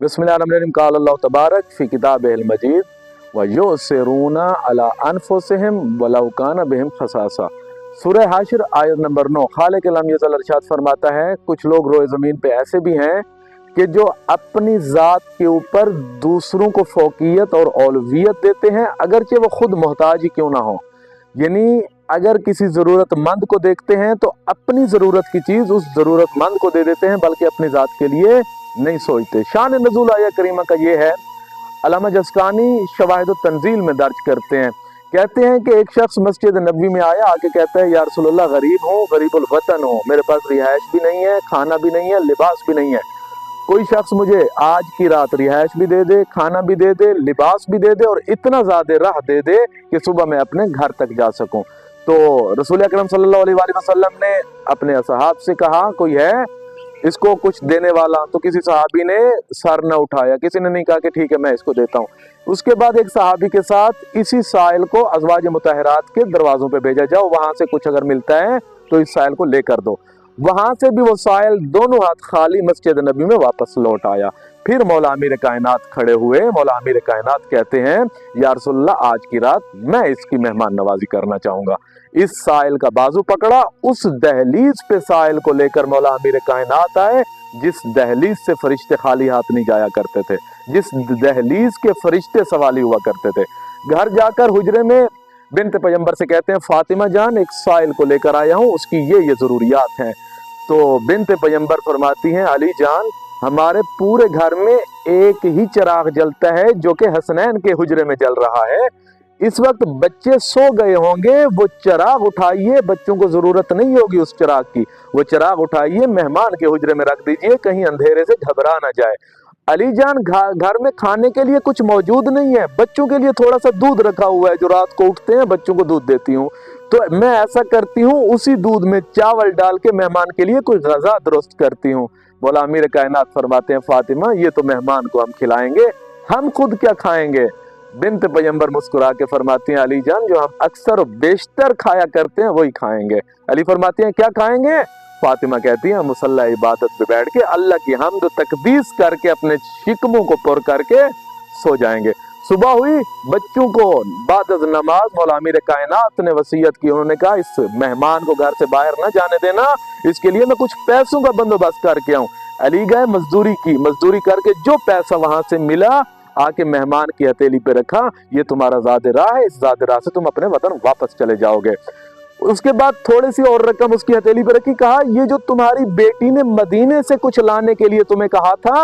बिस्मिल्लाहिर्रहमानिर्रहीम। क़ाल अल्लाह तबारक फ़ी किताबिहिल मजीद व युसिरूना अला अनफुसिहिम वलौ कान बिहिम खसासा। सूरह हाशिर आयत नंबर 9। खालिक अलम यज़ल इरशाद फरमाता है, कुछ लोग रोए ज़मीन पे ऐसे भी हैं कि जो अपनी ज़ात के ऊपर दूसरों को फ़ौक़ियत और औलवियत देते हैं, अगरचे वो खुद मोहताज ही क्यों ना हो। यानी अगर किसी ज़रूरतमंद को देखते हैं तो अपनी ज़रूरत की चीज़ उस ज़रूरतमंद को दे देते हैं, बल्कि अपनी ज़ात के लिए नहीं सोचते। शान नज़ूल आया करीमा का ये है, अल्लामा जस्कानी शवाहिद तंजील में दर्ज करते हैं, कहते हैं कि एक शख्स मस्जिद नबवी में आया, आके कहता है, या रसूलल्लाह गरीब हूँ, गरीबुल वतन हूँ, मेरे पास रिहाइश भी नहीं है, खाना भी नहीं है, लिबास भी नहीं है। कोई शख्स मुझे आज की रात रिहाइश भी दे दे, खाना भी दे दे, लिबास भी दे दे और इतना ज़्यादा राह दे दे कि सुबह मैं अपने घर तक जा सकूं। तो रसूल अकरम सल्लल्लाहु अलैहि वसल्लम ने अपने असहाब से कहा, कोई है इसको कुछ देने वाला? तो किसी सहाबी ने सर न उठाया, किसी ने नहीं कहा कि ठीक है मैं इसको देता हूँ। उसके बाद एक सहाबी के साथ इसी साइल को अज़वाज मुतहरात के दरवाज़ों पे भेजा, जाओ वहां से कुछ अगर मिलता है तो इस साइल को लेकर दो। वहां से भी वो साइल दोनों हाथ खाली मस्जिद नबी में वापस लौट आया। फिर मौला अमीर कायनात खड़े हुए। मौला अमीर कायनात कहते हैं, या रसूलल्लाह आज की रात मैं इसकी मेहमान नवाजी करना चाहूंगा। इस साइल का बाजू पकड़ा, उस दहलीज पे साइल को लेकर मौला अमीर कायनात आए, जिस दहलीज से फरिश्ते खाली हाथ नहीं जाया करते थे, जिस दहलीज के फरिश्ते सवाली हुआ करते थे। घर जाकर हुजरे में बिन्त पैगंबर से कहते हैं, फातिमा जान एक साइल को लेकर आया हूँ, उसकी ये ज़रूरियात हैं। तो बिन्त पैगंबर फरमाती हैं, अली जान हमारे पूरे घर में एक ही चिराग जलता है जो कि हसनैन के हुजरे में जल रहा है। इस वक्त बच्चे सो गए होंगे, वो चिराग उठाइए, बच्चों को जरूरत नहीं होगी उस चिराग की, वो चिराग उठाइए मेहमान के हुजरे में रख दीजिए, कहीं अंधेरे से घबरा ना जाए। अली जान घर में खाने के लिए कुछ मौजूद नहीं है, बच्चों के लिए थोड़ा सा दूध रखा हुआ है, जो रात को उठते हैं बच्चों को दूध देती हूँ, तो मैं ऐसा करती हूँ उसी दूध में चावल डाल के मेहमान के लिए कोई गज़ा दुरुस्त करती हूँ। मौला अमीर कायनात फरमाते हैं, फातिमा ये तो मेहमान को हम खिलाएंगे, हम खुद क्या खाएंगे। बिन्त पैगंबर मुस्कुरा के फरमाती हैं, अली जान जो हम अक्सर बेशतर खाया करते हैं वही खाएंगे। अली फरमाती हैं, क्या खाएंगे? फातिमा कहती है, मुसल्ला इबादत पे बैठ के अल्लाह की हम्द तकदीस करके अपने शिकमों को पुर करके सो जाएंगे। सुबह हुई, बच्चों को बाद नमाज मौला अमीर कायनात ने वसीयत की, उन्होंने कहा इस मेहमान को घर से बाहर न जाने देना, इसके लिए मैं कुछ पैसों का बंदोबस्त करके आऊं। अली गए, मजदूरी की, मजदूरी करके जो पैसा वहां से मिला आके मेहमान की हथेली पे रखा, ये तुम्हारा ज़ाद राह है, इस ज़ाद राह से तुम अपने वतन वापस चले जाओगे। उसके बाद थोड़ी सी और रकम उसकी हथेली पे रखी, कहा ये जो तुम्हारी बेटी ने मदीने से कुछ लाने के लिए तुम्हें कहा था